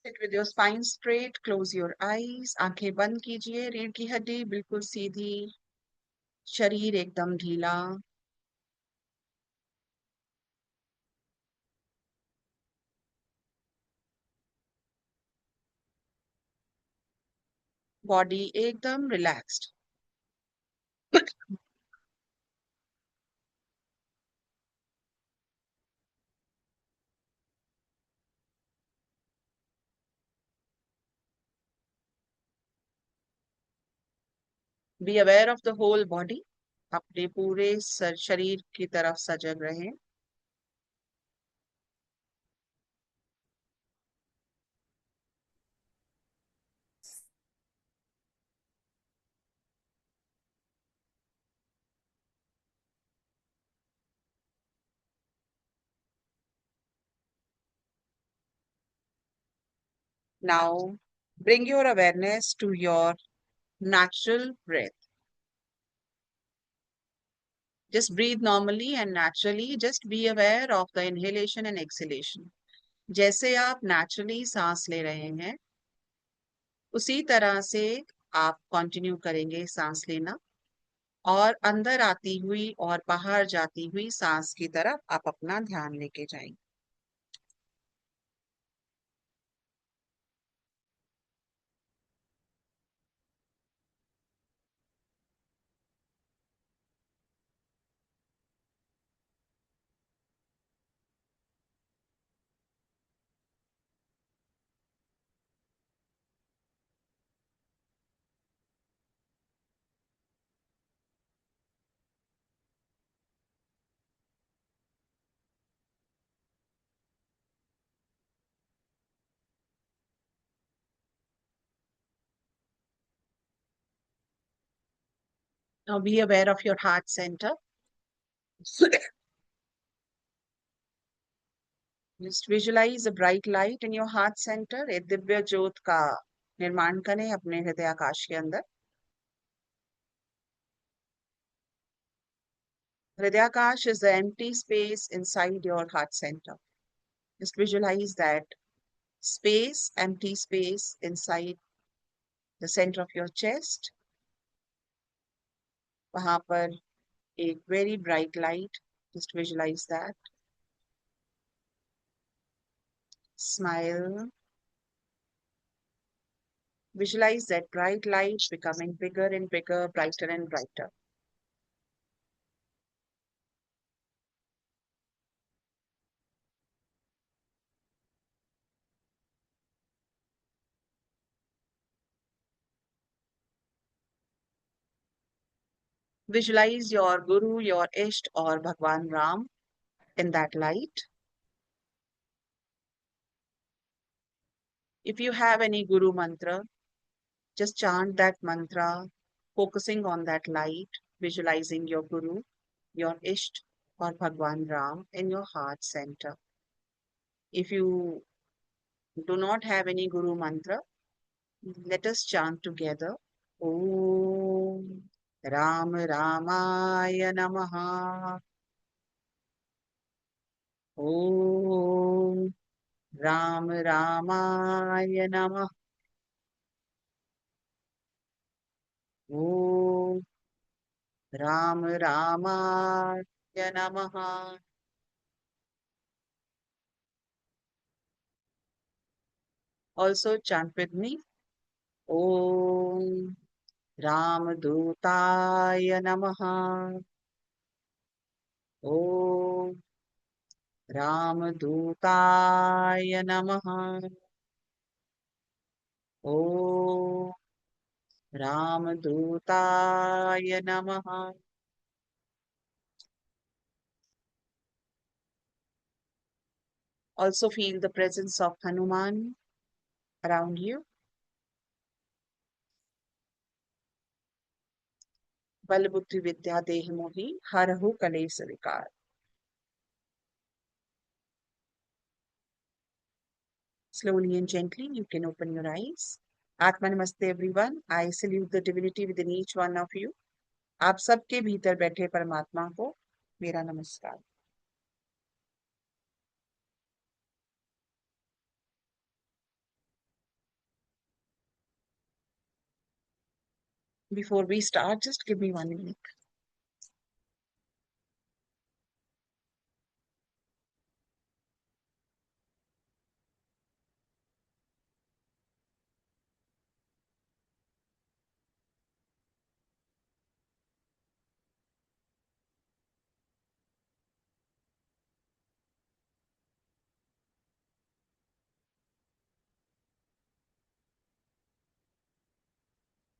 Sit with your spine straight, close your eyes, आंखें बंद कीजिए, रीढ़ की हड्डी बिल्कुल सीधी, शरीर एकदम ढीला, बॉडी एकदम relaxed. Be aware of the whole body, अपने पूरे शरीर की तरफ सजग रहें। Now bring your awareness to your natural breath. Just breathe normally and naturally. Just be aware of the inhalation and exhalation. जैसे आप naturally सांस ले रहे हैं, उसी तरह से आप कंटिन्यू करेंगे सांस लेना, और अंदर आती हुई और बाहर जाती हुई सांस की तरफ आप अपना ध्यान लेके जाएंगे। Now be aware of your heart center. Just visualize a bright light in your heart center. एक दिव्य ज्योत का निर्माण करें अपने हृदय आकाश के अंदर। Hridayakash is the empty space inside your heart center. Just visualize that space, empty space inside the center of your chest. वहां पर एक very bright light. Just visualize that. Smile. Visualize that bright light becoming bigger and bigger, brighter and brighter. Visualize your Guru, your Isht, or Bhagwan Ram in that light. If you have any Guru mantra, just chant that mantra, focusing on that light, visualizing your Guru, your Isht, or Bhagwan Ram in your heart center. If you do not have any Guru mantra, let us chant together. Om Ram Ramaya Namaha. Om Ram Ramaya Namaha. Om Ram Ramaya Namaha. Also chant with me. Om Ramadutaya Namaha. Om Ramadutaya Namaha. Om Ramadutaya Namaha. Also feel the presence of Hanuman around you. बल बुद्धि विद्या देह मोहि हरहु कलेश विकार. Slowly and gently you can open your eyes. Atma Namaste everyone. I salute the divinity within each one of you. आप सबके भीतर बैठे परमात्मा को मेरा नमस्कार। Before we start, just give me 1 minute.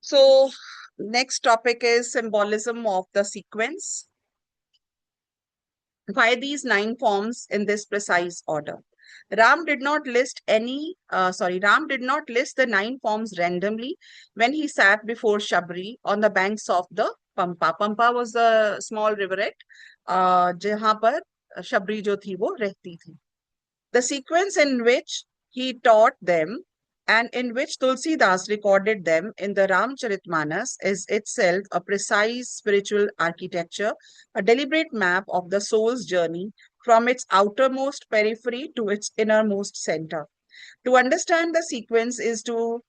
So, next topic is symbolism of the sequence. Why these 9 forms in this precise order? Ram did not list the 9 forms randomly when he sat before Shabri on the banks of the Pampa. Pampa was the small rivulet, जहाँ पर शबरी जो थी वो रहती थी. The sequence in which he taught them and in which Tulsidas recorded them in the Ramcharitmanas is itself a precise spiritual architecture, a deliberate map of the soul's journey from its outermost periphery to its innermost center. To understand the sequence is to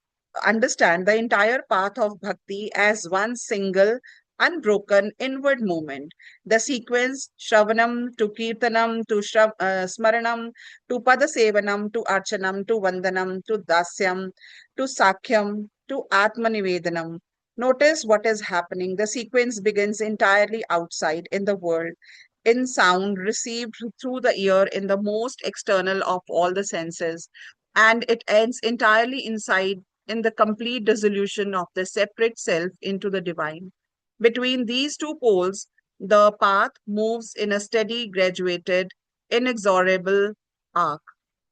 understand the entire path of bhakti as one single, unbroken inward movement. The sequence, Shravanam to Kirtanam to Smaranam to Padasevanam to Archanam to Vandanam to Dasyam to Sakhyam to Atmanivedanam. Notice what is happening. The sequence begins entirely outside in the world, in sound received through the ear in the most external of all the senses, and it ends entirely inside in the complete dissolution of the separate self into the divine. Between these two poles, the path moves in a steady, graduated, inexorable arc,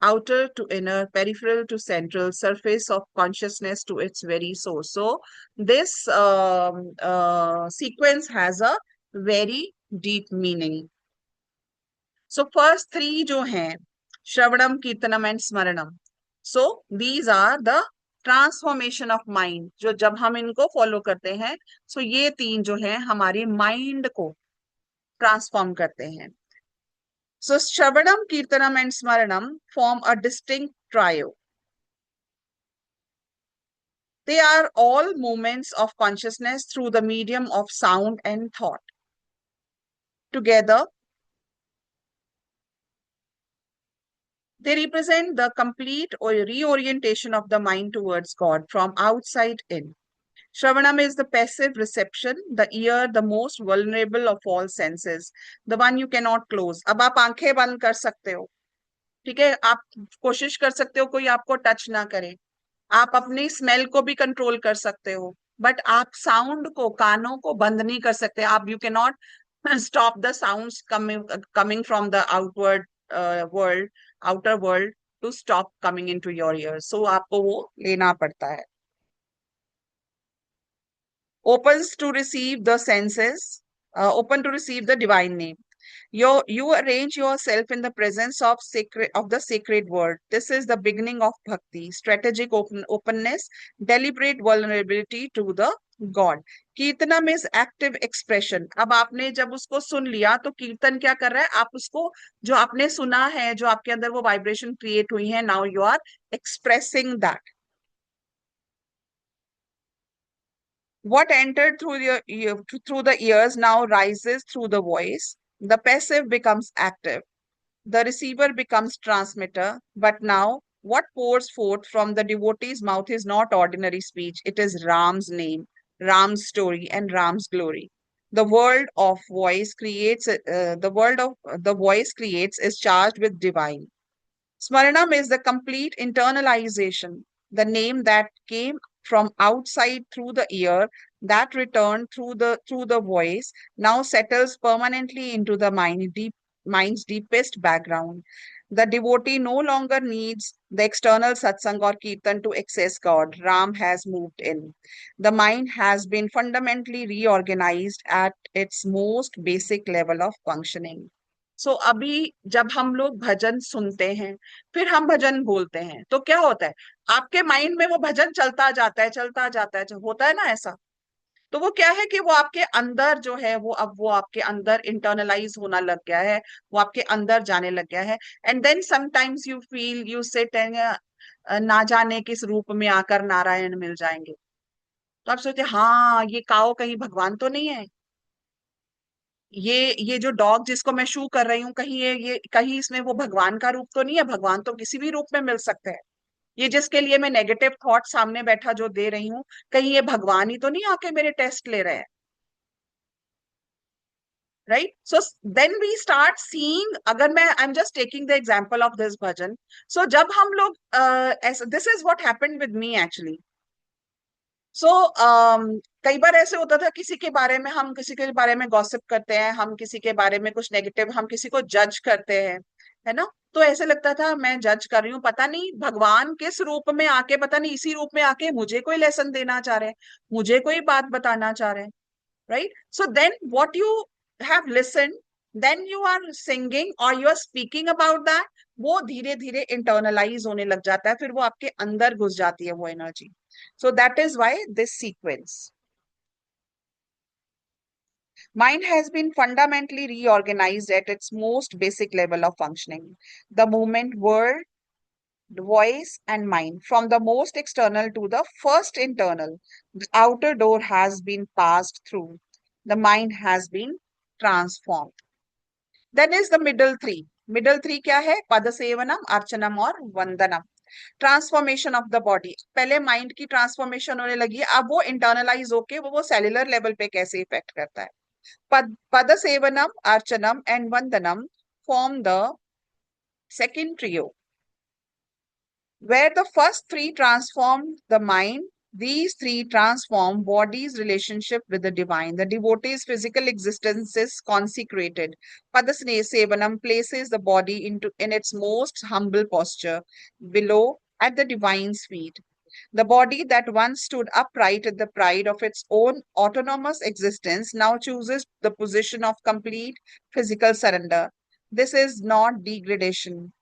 outer to inner, peripheral to central, surface of consciousness to its very source. So, this sequence has a very deep meaning. So, first three जो हैं, Shravanam, Kirtanam and Smaranam. So, these are the transformation of mind. जो जब हम इनको follow करते हैं, सो ये 3 जो है हमारे माइंड को ट्रांसफॉर्म करते हैं. So shravanam, kirtanam and smaranam form a distinct trio. They are all movements of consciousness through the medium of sound and thought. Together, they represent the complete or reorientation of the mind towards God from outside in. Shravanam is the passive reception, the ear, the most vulnerable of all senses, the one you cannot close. अब आप आंखें बंद कर सकते हो, ठीक है, आप कोशिश कर सकते हो कोई आपको टच ना करे, आप अपनी स्मेल को भी कंट्रोल कर सकते हो, बट आप साउंड को, कानों को बंद नहीं कर सकते. आप you can not stop the sounds coming from the outward world, outer world, to stop coming into your ears. So आपको वो लेना पड़ता है. Opens to receive the senses, open to receive the divine name. You arrange yourself in the presence of the sacred word. This is the beginning of bhakti, strategic openness, deliberate vulnerability to the God. Kirtanam is active expression. अब आपने जब उसको सुन लिया तो कीर्तन क्या कर रहा है, आप उसको जो आपने सुना है, जो आपके अंदर वो वाइब्रेशन क्रिएट हुई है, now you are expressing that. What entered through the ears now rises through the voice. The passive becomes active. The receiver becomes transmitter. But now, what pours forth from the devotee's mouth is not ordinary speech. It is Ram's name, Ram's story, and Ram's glory. The world of voice creates. The world of the voice creates is charged with divine. Smaranam is the complete internalization, the name that came from outside through the ear, that returned through the voice, now settles permanently into the mind's deepest background. The devotee no longer needs the external satsang or kirtan to access God. Ram has moved in. The mind has been fundamentally reorganized at its most basic level of functioning. सो अभी जब हम लोग भजन सुनते हैं, फिर हम भजन बोलते हैं, तो क्या होता है, आपके माइंड में वो भजन चलता जाता है, चलता जाता है, होता है ना ऐसा. तो वो क्या है कि वो आपके अंदर जो है वो अब वो आपके अंदर इंटरनलाइज होना लग गया है, वो आपके अंदर जाने लग गया है. And then sometimes you feel you sit and ना जाने किस रूप में आकर नारायण मिल जाएंगे. तो आप सोचते हाँ ये काओ कहीं भगवान तो नहीं है, ये जो डॉग जिसको मैं शू कर रही हूँ कहीं ये कहीं इसमें वो भगवान का रूप तो नहीं है, भगवान तो किसी भी रूप में मिल सकते हैं। ये जिसके लिए मैं नेगेटिव थॉट सामने बैठा जो दे रही हूँ, कहीं ये भगवान ही तो नहीं आके मेरे टेस्ट ले रहे हैं। Right, so then we start seeing, अगर मैं I am just taking the example of this bhajan. So जब हम लोग ऐसा, this is what happened with me actually. So कई बार ऐसे होता था, किसी के बारे में हम किसी के बारे में गॉसिप करते हैं, हम किसी के बारे में कुछ नेगेटिव, हम किसी को जज करते हैं, है ना। तो ऐसे लगता था मैं जज कर रही हूँ, पता नहीं भगवान किस रूप में आके, पता नहीं इसी रूप में आके मुझे कोई लेसन देना चाह रहे हैं, मुझे कोई बात बताना चाह रहे हैं। Right, so then what you have listen, then you are singing और you are speaking about that, वो धीरे धीरे इंटरनलाइज होने लग जाता है, फिर वो आपके अंदर घुस जाती है वो energy. So that is why this sequence. Mind has been fundamentally reorganized at its most basic level of functioning. The movement, word, voice, and mind, from the most external to the first internal, the outer door has been passed through. The mind has been transformed. Then is the middle three. Middle three क्या है? पदसेवनम, अर्चनम और वंदनम। Transformation of the body, पहले mind की transformation होने लगी है, अब वो इंटरनलाइज होके वो सेलुलर लेवल पे कैसे इफेक्ट करता है। पद सेवनम, अर्चनम and वंदनम form the second trio, where the first three transform the mind. These three transform body's relationship with the divine. The devotee's physical existence is consecrated. Padasevanam places the body in its most humble posture, below at the divine's feet. The body that once stood upright in the pride of its own autonomous existence now chooses the position of complete physical surrender. This is not degradation.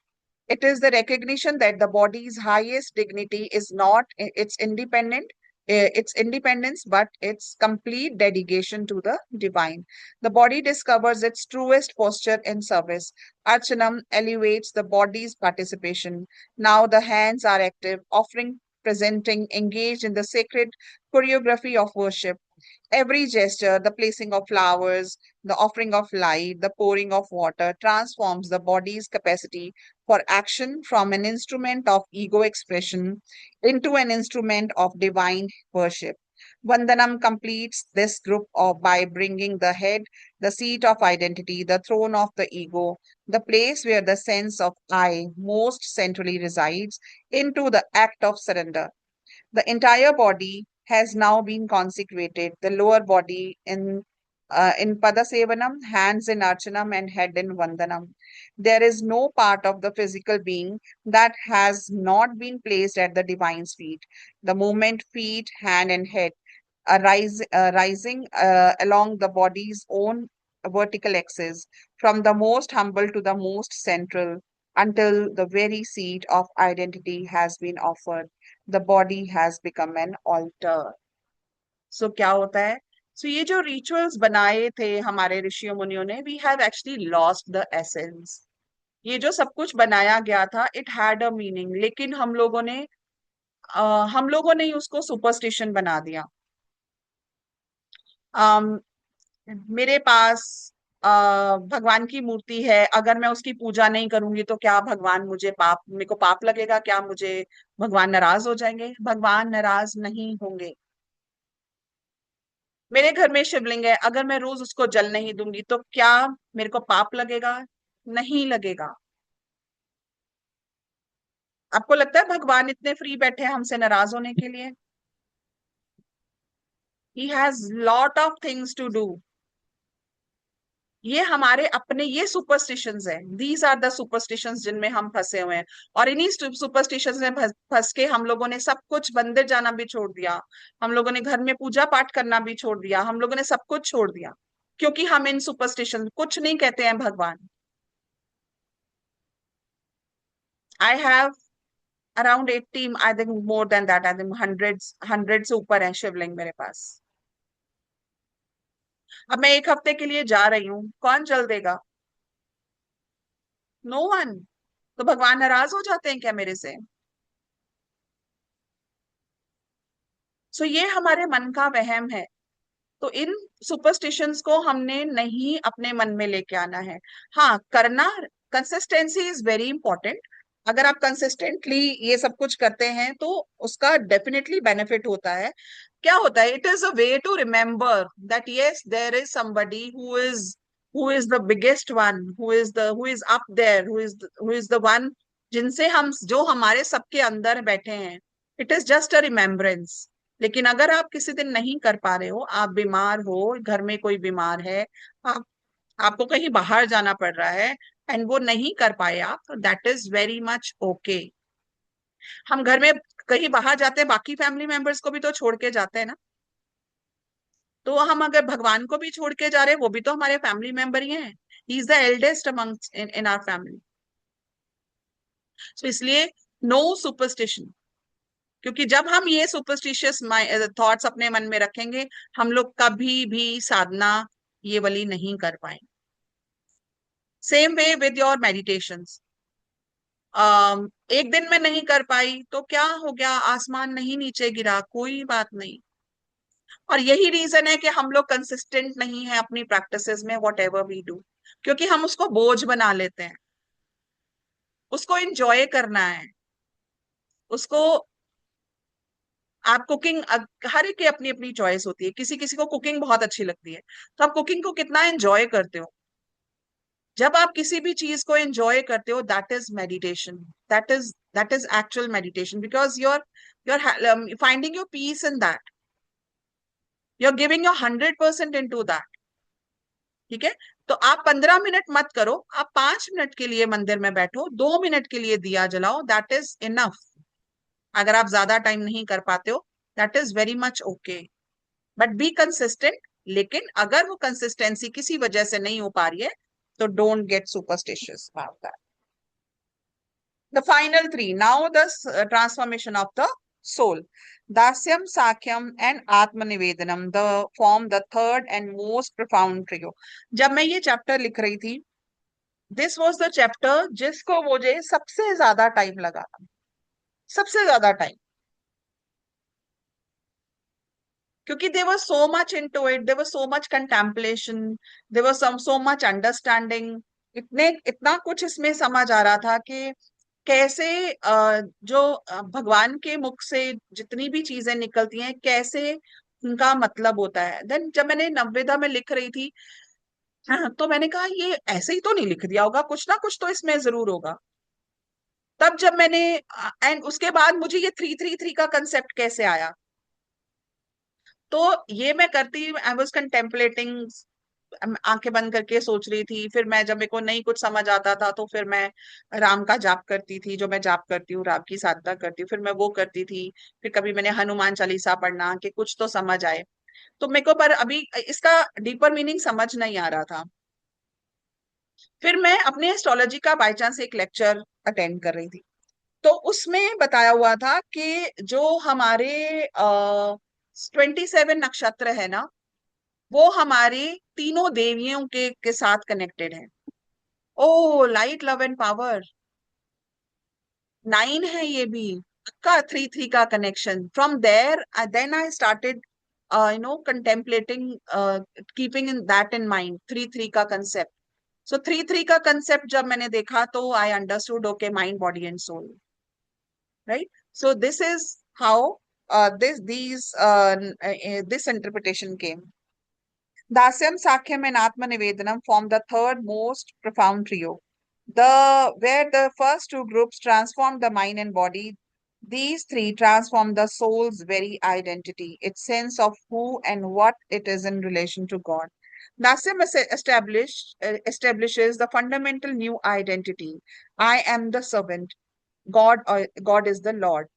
It is the recognition that the body's highest dignity is not its independence, but its complete dedication to the divine. The body discovers its truest posture in service. Archanam elevates the body's participation. Now the hands are active, offering, presenting, engaged in the sacred choreography of worship. Every gesture, the placing of flowers, the offering of light, the pouring of water, transforms the body's capacity for action from an instrument of ego expression into an instrument of divine worship. Vandanam completes this group by bringing the head, the seat of identity, the throne of the ego, the place where the sense of I most centrally resides, into the act of surrender. The entire body has now been consecrated. The lower body in Padasevanam, hands in Archanam, and head in Vandanam. There is no part of the physical being that has not been placed at the divine's feet. The moment feet, hand, and head rising along the body's own vertical axis, from the most humble to the most central, until the very seat of identity has been offered. The body has become an altar. So क्या होता है? So ये जो rituals बनाए थे हमारे ऋषियों मुनियों ने, we have actually lost the essence. ये जो सब कुछ बनाया गया था, इट हैड अ मीनिंग, लेकिन हम लोगों ने ही उसको सुपरस्टिशन बना दिया। अम, मेरे पास भगवान की मूर्ति है, अगर मैं उसकी पूजा नहीं करूंगी तो क्या भगवान मुझे मेरे को पाप लगेगा, क्या मुझे भगवान नाराज हो जाएंगे? भगवान नाराज नहीं होंगे। मेरे घर में शिवलिंग है, अगर मैं रोज उसको जल नहीं दूंगी तो क्या मेरे को पाप लगेगा? नहीं लगेगा। आपको लगता है भगवान इतने फ्री बैठे हैं हमसे नाराज होने के लिए? He has lot of things to do. ये हमारे अपने ये सुपरस्टिशंस है, दीज आर द सुपरस्टिशंस जिनमें हम फंसे हुए हैं। और इन्हीं सुपरस्टिशंस में फंस के हम लोगों ने सब कुछ, मंदिर जाना भी छोड़ दिया, हम लोगों ने घर में पूजा पाठ करना भी छोड़ दिया, हम लोगों ने सब कुछ छोड़ दिया, क्योंकि हम इन सुपरस्टिशन कुछ नहीं कहते हैं भगवान। I have around 80, I think more than that, I think hundred से ऊपर है शिवलिंग मेरे पास। अब मैं एक हफ्ते के लिए जा रही हूँ, कौन जल देगा? No one. तो भगवान नाराज हो जाते हैं क्या मेरे से? सो ये हमारे मन का वहम है। तो इन सुपरस्टिशंस को हमने नहीं अपने मन में लेके आना है। हाँ, करना, कंसिस्टेंसी इज वेरी इंपॉर्टेंट। अगर आप कंसिस्टेंटली ये सब कुछ करते हैं तो उसका डेफिनेटली बेनिफिट होता है। क्या होता है, it is a way to remember that yes there is somebody who is the biggest one, who is up there, who is the one, जिनसे हम, जो हमारे सबके अंदर बैठे हैं। It is just a remembrance. लेकिन अगर आप किसी दिन नहीं कर पा रहे हो, आप बीमार हो, घर में कोई बीमार है, आप आपको कहीं बाहर जाना पड़ रहा है, एंड वो नहीं कर पाए आप, तो that is very much okay. हम घर में कहीं बाहर जाते हैं, बाकी फैमिली मेंबर्स को भी तो छोड़ के जाते हैं ना। तो हम अगर भगवान को भी छोड़ के जा रहे हैं, वो भी तो हमारे फैमिली मेंबर ही हैं। He is the eldest among in our family. तो इसलिए नो सुपरस्टिशन। क्योंकि जब हम ये सुपरस्टिशियस थॉट्स अपने मन में रखेंगे, हम लोग कभी भी साधना ये वाली नहीं कर पाएंगे। Same way with your meditations. एक दिन में नहीं कर पाई तो क्या हो गया, आसमान नहीं नीचे गिरा, कोई बात नहीं। और यही रीजन है कि हम लोग कंसिस्टेंट नहीं है अपनी प्रैक्टिसेस में, वॉट एवर वी डू, क्योंकि हम उसको बोझ बना लेते हैं। उसको एंजॉय करना है, उसको, आप कुकिंग, हर एक की अपनी अपनी चॉइस होती है। किसी किसी को कुकिंग बहुत अच्छी लगती है, तो आप कुकिंग को कितना एंजॉय करते हो। जब आप किसी भी चीज को एंजॉय करते हो, that is meditation. That is actual meditation, because you're finding your peace in that. You're giving your 100% into that. ठीक है। तो आप 15 मिनट मत करो, आप 5 मिनट के लिए मंदिर में बैठो, 2 मिनट के लिए दिया जलाओ, दैट इज इनफ। अगर आप ज्यादा टाइम नहीं कर पाते हो, that is very much okay, but be consistent. लेकिन अगर वो कंसिस्टेंसी किसी वजह से नहीं हो पा रही है, तो don't get superstitious about that. The final three. Now the transformation of the soul. Dasyam, Sakyam and Atmanivedanam, the form the third and most profound trio. जब मैं ये चैप्टर लिख रही थी, दिस वॉज द चैप्टर जिसको मुझे सबसे ज्यादा टाइम लगा, सबसे ज्यादा टाइम। क्योंकि there was so much into it, there was so much contemplation, there was so much understanding। इतना कुछ इसमें समझ आ रहा था कि कैसे जो भगवान के मुख से जितनी भी चीजें निकलती हैं, कैसे उनका मतलब होता है। देन जब मैंने नवविधा में लिख रही थी, हाँ, तो मैंने कहा ये ऐसे ही तो नहीं लिख दिया होगा, कुछ ना कुछ तो इसमें जरूर होगा। तब जब मैंने, एंड उसके बाद मुझे ये 333 का कंसेप्ट कैसे आया, तो ये मैं करती, आई वॉज कंटेम्पलेटिंग, आंखें बंद करके सोच रही थी। फिर मैं, जब मेरे को नहीं कुछ समझ आता था, तो फिर मैं राम का जाप करती थी, जो मैं जाप करती हूँ, राम की साधना करती हूँ, फिर मैं वो करती थी। फिर कभी मैंने हनुमान चालीसा पढ़ना कि कुछ तो समझ आए। तो मेरे को, पर अभी इसका डीपर मीनिंग समझ नहीं आ रहा था। फिर मैं अपने एस्ट्रोलॉजी का बाय चांस एक लेक्चर अटेंड कर रही थी, तो उसमें बताया हुआ था कि जो हमारे 27 नक्षत्र है ना, वो हमारी तीनों देवियों के साथ कनेक्टेड है। ओ, लाइट, लव एंड पावर, 9 है ये भी। का 3 3 का connection, from there then I started contemplating, keeping in that in mind 3 3 का कंसेप्ट। सो 3 3 का कंसेप्ट जब मैंने देखा, तो I understood, okay, mind, body and soul, right. So this is how this interpretation came. Dasyam, Sakyam, and Atmanivedanam form the third most profound trio. Where the first two groups transform the mind and body, these three transform the soul's very identity, its sense of who and what it is in relation to God. Dasyam establishes the fundamental new identity. I am the servant. God is the Lord.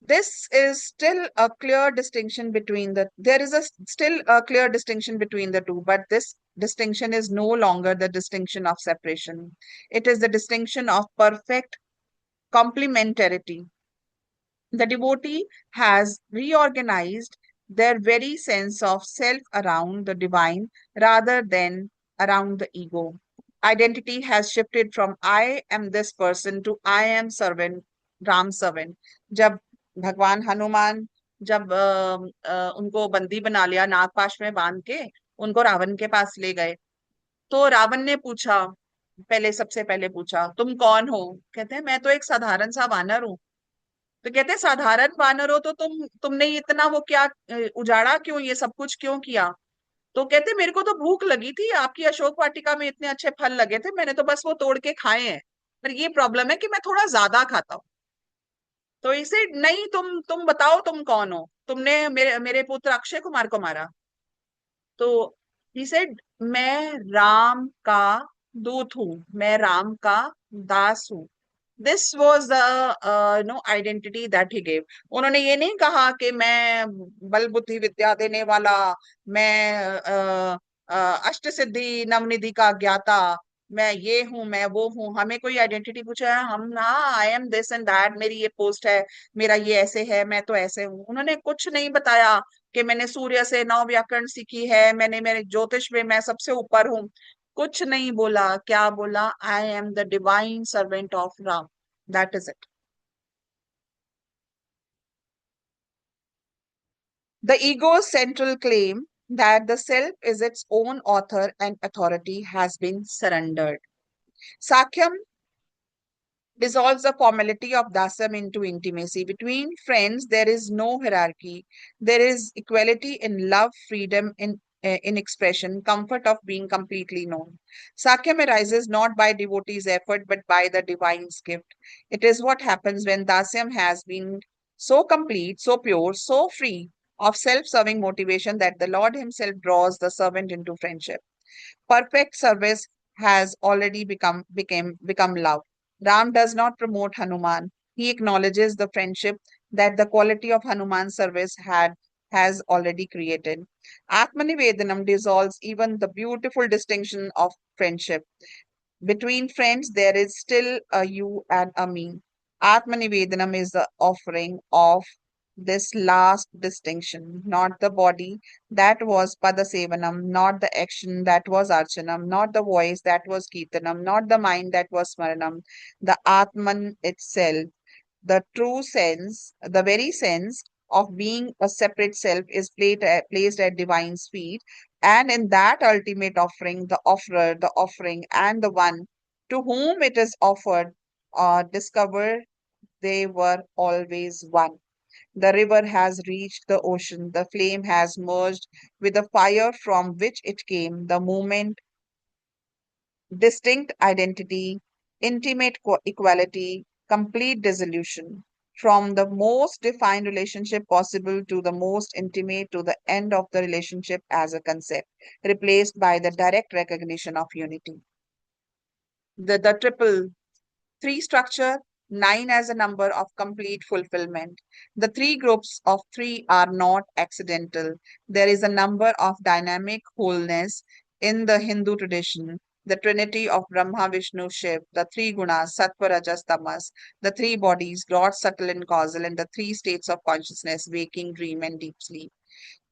This is still a clear distinction between there is still a clear distinction between the two, but this distinction is no longer the distinction of separation. It is the distinction of perfect complementarity. The devotee has reorganized their very sense of self around the divine rather than around the ego. Identity has shifted from I am this person to I am servant, Ram servant. जब भगवान हनुमान जब उनको बंदी बना लिया, नागपाश में बांध के उनको रावण के पास ले गए, तो रावण ने पूछा, पहले सबसे पहले पूछा तुम कौन हो? कहते हैं मैं तो एक साधारण सा वानर हूँ। तो कहते हैं साधारण वानर हो तो तुमने इतना वो क्या उजाड़ा क्यों, ये सब कुछ क्यों किया? तो कहते मेरे को तो भूख लगी थी, आपकी अशोक वाटिका में इतने अच्छे फल लगे थे, मैंने तो बस वो तोड़ के खाए हैं। पर ये प्रॉब्लम है कि मैं थोड़ा ज्यादा खाता हूँ। तो इसे नहीं, तुम बताओ तुम कौन हो, तुमने मेरे मेरे पुत्र अक्षय कुमार को मारा। तो ही सेड मैं राम का दूत हूँ, मैं राम का दास हूँ। This was the no identity that he gave. उन्होंने ये नहीं कहा कि मैं बल बुद्धि विद्या देने वाला, मैं अष्ट सिद्धि नवनिधि का ज्ञाता, मैं ये हूँ मैं वो हूँ। हमें कोई आइडेंटिटी पूछा है हम ना, I am this and that, मेरी ये पोस्ट है, मेरा ये ऐसे है, मैं तो ऐसे हूँ। उन्होंने कुछ नहीं बताया कि मैंने सूर्य से 9 व्याकरण सीखी है, मैंने मेरे ज्योतिष में मैं सबसे ऊपर हूँ। कुछ नहीं बोला। क्या बोला? I am the divine servant of Ram. That is it. The ego's central claim that the self is its own author and authority has been surrendered. Sakyam dissolves the formality of dasam into intimacy. Between friends, there is no hierarchy. There is equality in love, freedom in expression, comfort of being completely known. Sakyam arises not by devotee's effort but by the divine's gift. It is what happens when dasyam has been so complete, so pure, so free of self-serving motivation that the Lord himself draws the servant into friendship. Perfect service has already become love. Ram does not promote Hanuman. He acknowledges the friendship that the quality of Hanuman's service had has already created. Atmanivedanam dissolves even the beautiful distinction of friendship. Between friends, there is still a you and a me. Atmanivedanam is the offering of this last distinction, not the body that was Padasevanam, not the action that was Archanam, not the voice that was Kirtanam, not the mind that was Smaranam, the Atman itself. The true sense, the very sense of being a separate self is placed at divine's feet. And in that ultimate offering, the offerer, the offering, and the one to whom it is offered discover they were always one. The river has reached the ocean. The flame has merged with the fire from which it came. The moment, distinct identity, intimate equality, complete dissolution. From the most defined relationship possible to the most intimate to the end of the relationship as a concept, replaced by the direct recognition of unity. The triple three structure, 9 as a number of complete fulfillment. The three groups of three are not accidental. There is a number of dynamic wholeness in the Hindu tradition. The trinity of Brahma, Vishnu, Shiv, the three gunas, Sattva, Rajas, Tamas, the three bodies, gross, subtle, and causal, and the three states of consciousness, waking, dream, and deep sleep.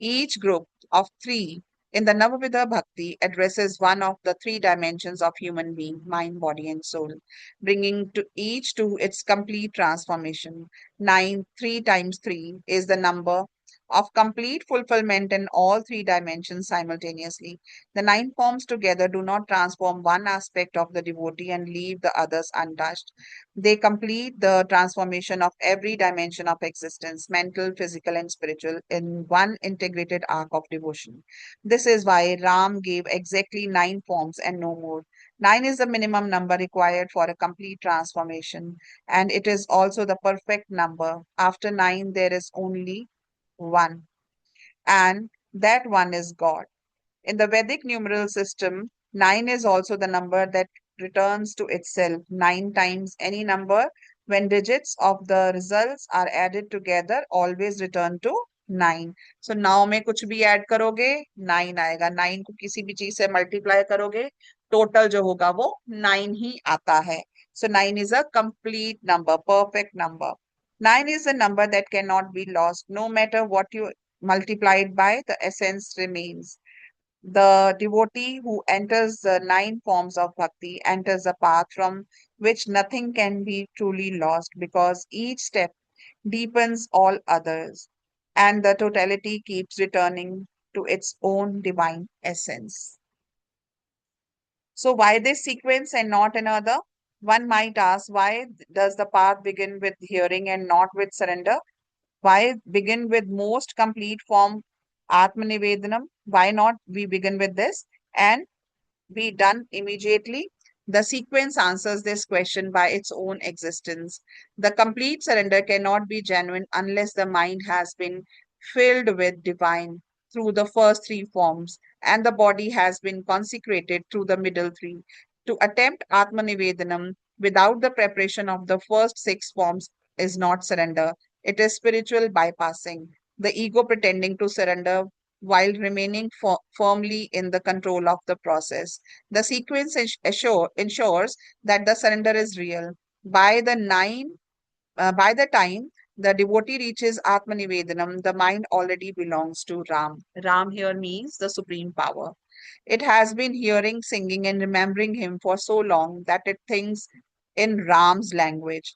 Each group of three in the Navavidha Bhakti addresses one of the three dimensions of human being, mind, body, and soul, bringing to each to its complete transformation. 9, 3 times 3 is the number of complete fulfillment in all three dimensions simultaneously. The 9 forms together do not transform one aspect of the devotee and leave the others untouched. They complete the transformation of every dimension of existence, mental, physical, and spiritual, in one integrated arc of devotion. This is why Ram gave exactly 9 forms and no more. 9 is the minimum number required for a complete transformation, and it is also the perfect number. After 9, there is only 1, and that 1 is God. In the Vedic numeral system, 9 is also the number that returns to itself 9 times any number. When digits of the results are added together, always return to 9. So now में कुछ भी add करोगे 9 आएगा, 9 को किसी भी चीज से मल्टीप्लाई करोगे, टोटल जो होगा वो 9 ही आता है. So 9 is a complete number, perfect number. 9 is a number that cannot be lost. No matter what you multiply it by, the essence remains. The devotee who enters the 9 forms of bhakti enters a path from which nothing can be truly lost because each step deepens all others. and the totality keeps returning to its own divine essence. So, why this sequence and not another? One might ask, why does the path begin with hearing and not with surrender? Why begin with most complete form Atmanivedanam? Why not we begin with this and be done immediately? The sequence answers this question by its own existence. The complete surrender cannot be genuine unless the mind has been filled with divine through the first three forms and the body has been consecrated through the middle three. To attempt Atmanivedanam without the preparation of the first six forms is not surrender, it is spiritual bypassing. The ego pretending to surrender while remaining firmly in the control of the process. The sequence ensures that the surrender is real. By the by the time the devotee reaches Atmanivedanam, the mind already belongs to Ram. Ram here means the supreme power. It has been hearing, singing, and remembering him for so long that it thinks in Ram's language.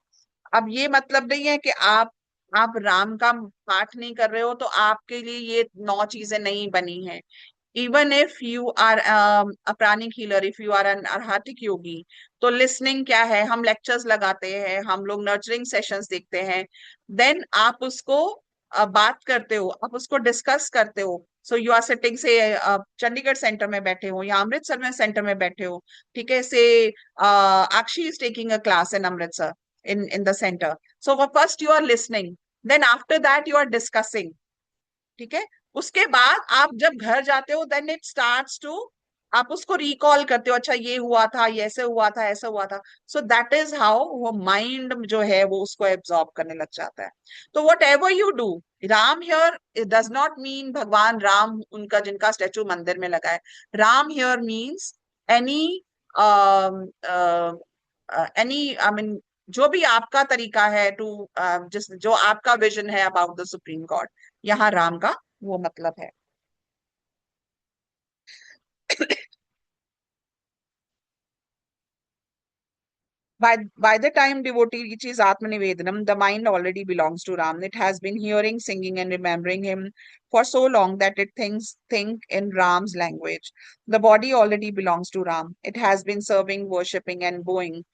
अब ये मतलब नहीं है कि आप राम का पाठ नहीं कर रहे हो तो आपके लिए ये नौ चीजें नहीं बनी हैं. Even if you are a pranic healer, if you are an arhatic yogi, तो listening क्या है? हम lectures लगाते हैं, हम लोग nurturing sessions देखते हैं, then आप उसको बात करते हो, आप उसको डिस्कस करते हो. सो यू आर सिटिंग से चंडीगढ़ सेंटर में बैठे हो या अमृतसर में सेंटर में बैठे हो, ठीक है. से Akshi is taking a class in Amritsar in the center. So first you are listening, then after that you are discussing. ठीक है. उसके बाद आप जब घर जाते हो देन इट स्टार्ट्स टू, आप उसको रिकॉल करते हो, अच्छा ये हुआ था, ये ऐसे हुआ था, ऐसा हुआ था. सो दैट इज हाउ वो माइंड जो है वो उसको एब्जॉर्ब करने लग जाता है. तो what ever you do, Ram here does not mean भगवान राम उनका जिनका स्टेचू मंदिर में लगा है. Ram here means any any I mean जो भी आपका तरीका है टू जिस जो आपका विजन है अबाउट द सुप्रीम गॉड, यहाँ राम का वो मतलब है. By the time devotee reaches Atmanivedanam, the mind already belongs to Ram. It has been hearing, singing, and remembering him for so long that it think in Ram's language. The body already belongs to Ram. It has been serving, worshipping, and bowing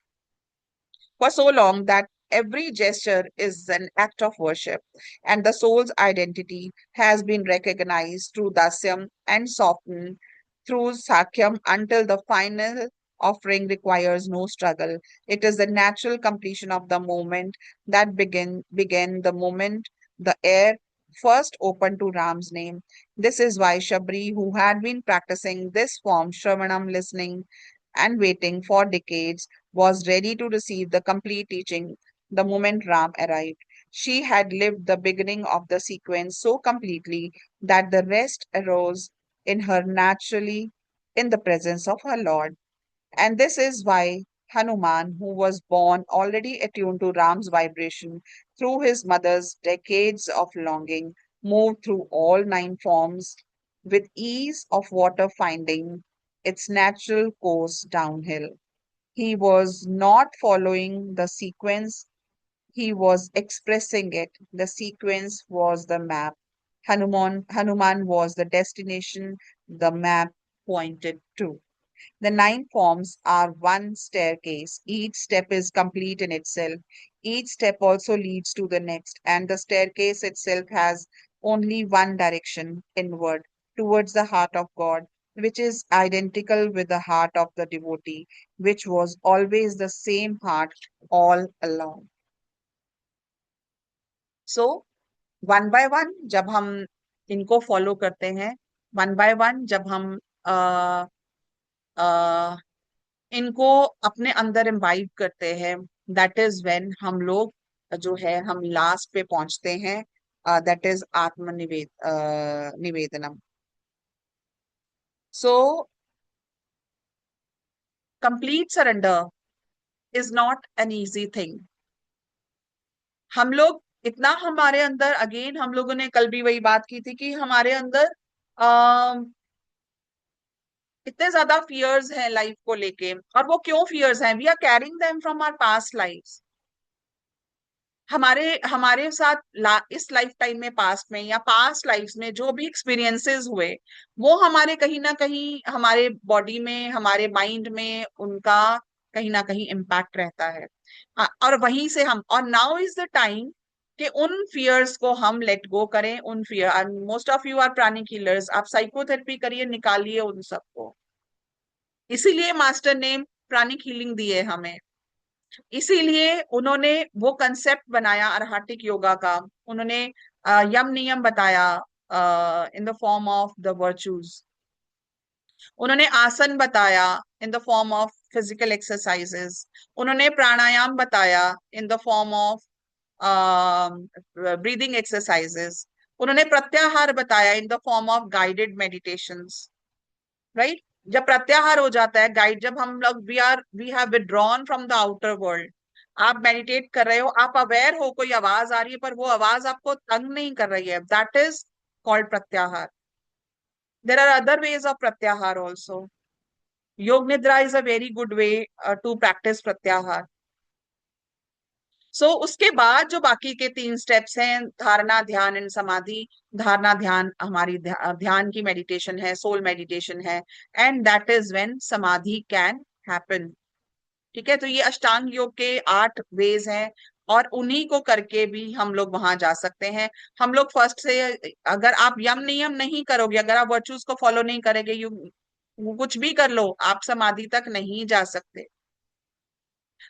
for so long that every gesture is an act of worship, and the soul's identity has been recognized through dasyam and softened through sakyam until the final offering requires no struggle. It is the natural completion of the moment that began the moment the air first opened to Ram's name. This is why Shabri, who had been practicing this form, Shravanam, listening and waiting for decades, was ready to receive the complete teaching the moment Ram arrived. She had lived the beginning of the sequence so completely that the rest arose in her naturally in the presence of her Lord. And this is why Hanuman, who was born already attuned to Ram's vibration through his mother's decades of longing, moved through all nine forms with ease of water finding its natural course downhill. He was not following the sequence, he was expressing it. The sequence was the map. Hanuman was the destination the map pointed to. The nine forms are one staircase. Each step is complete in itself. Each step also leads to the next, and the staircase itself has only one direction, inward, towards the heart of God, which is identical with the heart of the devotee, which was always the same heart all along. So, one by one जब हम इनको follow करते हैं, one by one जब हम इनको अपने अंदर इम्बाइब करते हैं, दैट इज व्हेन हम लोग जो है हम लास्ट पे पहुंचते हैं. That is nivedanam. So complete surrender is not an easy thing. हम लोग इतना हमारे अंदर, अगेन हम लोगों ने कल भी वही बात की थी कि हमारे अंदर इतने ज्यादा फियर्स हैं लाइफ को लेके. और वो क्यों फियर्स हैं? We are carrying them from our past lives. हमारे हमारे साथ इस लाइफ टाइम में, पास्ट में या पास्ट लाइफ्स में जो भी एक्सपीरियंसेस हुए, वो हमारे कहीं ना कहीं हमारे बॉडी में, हमारे माइंड में उनका कहीं ना कहीं इम्पैक्ट रहता है। और वहीं से हम, और नाउ इज द टाइम कि उन फियर्स को हम लेट गो करें। उन fear, most of you are pranic healers, आप साइकोथेरेपी करिए, निकालिए उन सबको। इसीलिए मास्टर ने प्राणिक हीलिंग दी है हमें। इसीलिए उन्होंने वो कंसेप्ट बनाया अरहाटिक योगा का। उन्होंने यम नियम बताया in the form of the virtues. उन्होंने आसन बताया in the form of physical exercises. उन्होंने प्राणायाम बताया in the form of breathing exercises. उन्होंने प्रत्याहार बताया in the form of guided meditations. Right? जब प्रत्याहार हो जाता है, गाइड, जब हम लोग we have withdrawn from the outer world, आप मेडिटेट कर रहे हो, आप अवेयर हो कोई आवाज आ रही है, पर वो आवाज आपको तंग नहीं कर रही है, that is called pratyahara. There are other ways of pratyahara also. Yoga nidra is a very good way to practise pratyahara. उसके बाद जो बाकी के 3 स्टेप्स हैं, धारणा, ध्यान एंड समाधि। धारणा ध्यान हमारी ध्यान की मेडिटेशन है, सोल मेडिटेशन है, एंड दैट इज व्हेन समाधि कैन हैपन। ठीक है, तो ये अष्टांग योग के 8 वेज हैं, और उन्हीं को करके भी हम लोग वहां जा सकते हैं। हम लोग फर्स्ट से, अगर आप यम नियम नहीं करोगे, अगर आप वर्चूज को फॉलो नहीं करेंगे, यू कुछ भी कर लो, आप समाधि तक नहीं जा सकते।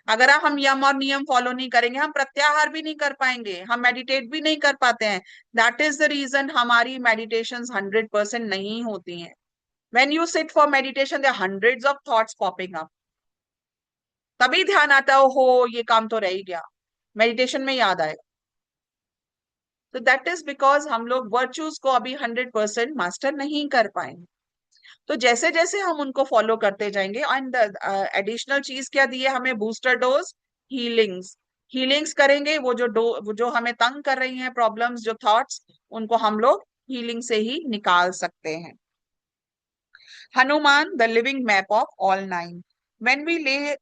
अगर हम यम और नियम फॉलो नहीं करेंगे, हम प्रत्याहार भी नहीं कर पाएंगे, हम मेडिटेट भी नहीं कर पाते हैं। दैट इज द रीजन हमारी मेडिटेशंस 100% नहीं होती हैं। When you sit for meditation, there hundreds of thoughts popping up. तभी ध्यान आता है, हो ये काम तो रह ही गया, मेडिटेशन में याद आएगा। तो दैट इज बिकॉज हम लोग वर्चूज को अभी 100% मास्टर नहीं कर पाएंगे। तो जैसे जैसे हम उनको फॉलो करते जाएंगे, एंड एडिशनल चीज क्या दी है हमें, बूस्टर डोज, हीलिंग्स। हीलिंग्स करेंगे, वो जो हमें तंग कर रही हैं प्रॉब्लम्स, जो थॉट्स, उनको हम लोग हीलिंग से ही निकाल सकते हैं। Hanuman, the living map of all 9. When we lay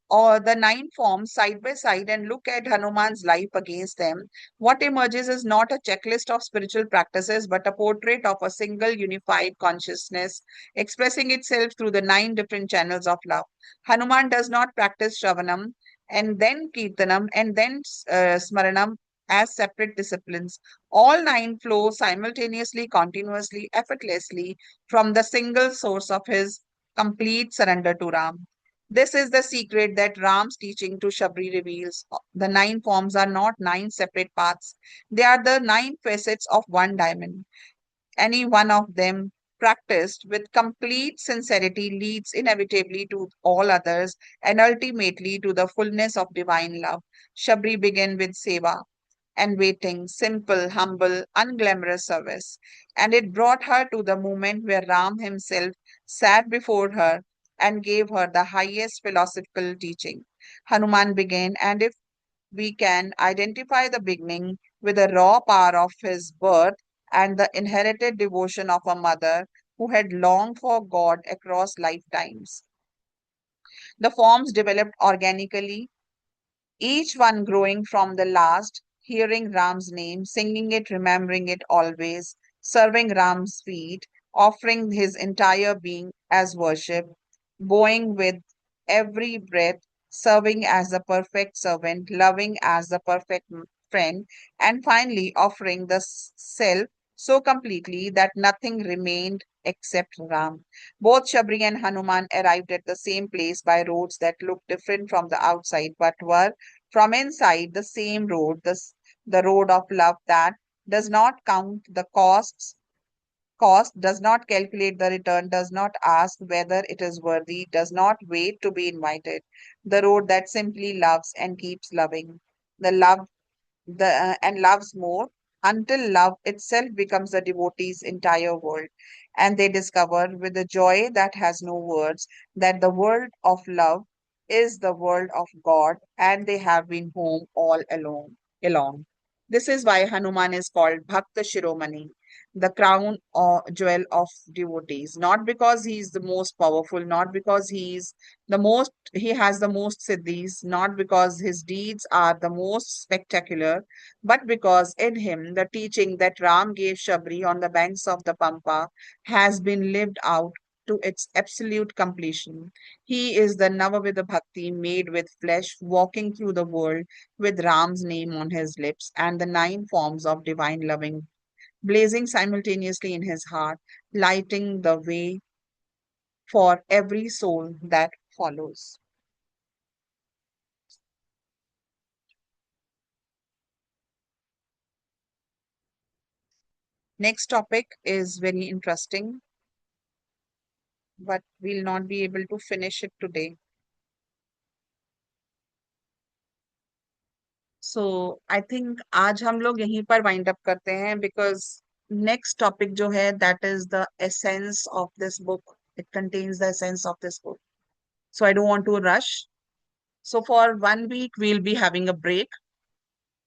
the 9 forms side by side and look at Hanuman's life against them, what emerges is not a checklist of spiritual practices, but a portrait of a single unified consciousness expressing itself through the 9 different channels of love. Hanuman does not practice Shravanam and then Kirtanam and then Smaranam as separate disciplines. All 9 flow simultaneously, continuously, effortlessly from the single source of his complete surrender to Ram. This is the secret that Ram's teaching to Shabri reveals. The 9 forms are not 9 separate paths, they are the 9 facets of one diamond. Any one of them, practiced with complete sincerity, leads inevitably to all others and ultimately to the fullness of divine love. Shabri began with Seva and waiting, simple, humble, unglamorous service. And it brought her to the moment where Ram himself sat before her and gave her the highest philosophical teaching. Hanuman began, and if we can identify the beginning with the raw power of his birth and the inherited devotion of a mother who had longed for God across lifetimes. The forms developed organically, each one growing from the last, hearing Ram's name, singing it, remembering it always, serving Ram's feet, offering his entire being as worship, bowing with every breath, serving as the perfect servant, loving as the perfect friend, and finally offering the self so completely that nothing remained except Ram. Both Shabri and Hanuman arrived at the same place by roads that looked different from the outside but were from inside the same road, the road of love that does not count the cost, does not calculate the return, does not ask whether it is worthy, does not wait to be invited. The road that simply loves and keeps loving. The love and loves more until love itself becomes the devotee's entire world. And they discover with a joy that has no words that the world of love is the world of God, and they have been home all along. This is why Hanuman is called Bhakta Shiromani. the crown or jewel of devotees. Not because he is the most powerful, not because he has the most siddhis, not because his deeds are the most spectacular, but because in him the teaching that Ram gave Shabri on the banks of the Pampa has been lived out to its absolute completion. He is the Navavidha Bhakti made with flesh, walking through the world with Ram's name on his lips and the nine forms of divine loving blazing simultaneously in his heart, lighting the way for every soul that follows. Next topic is very interesting, but we'll not be able to finish it today. So I think आज हम लोग यहीं पर wind up करते हैं because next topic जो है that is the essence of this book it contains the essence of this book so I don't want to rush so for 1 week we'll be having a break.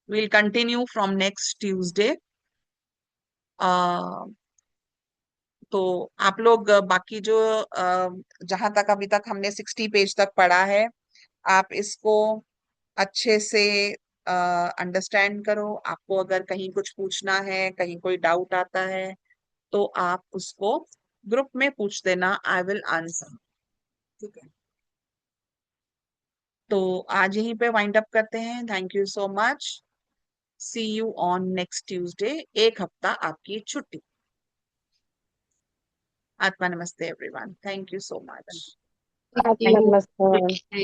We'll continue from next Tuesday. तो आप लोग बाकी जो जहां तक अभी तक हमने 60 पेज तक पढ़ा है आप इसको अच्छे से अंडरस्टैंड करो. आपको अगर कहीं कुछ पूछना है, कहीं कोई डाउट आता है, तो आप उसको ग्रुप में पूछ देना. I will answer. ठीक है, तो आज यहीं पे वाइंड अप करते हैं. Thank you so much. See you on next Tuesday. एक हफ्ता आपकी छुट्टी. आत्मा नमस्ते everyone. Thank you so much. नमस्कार.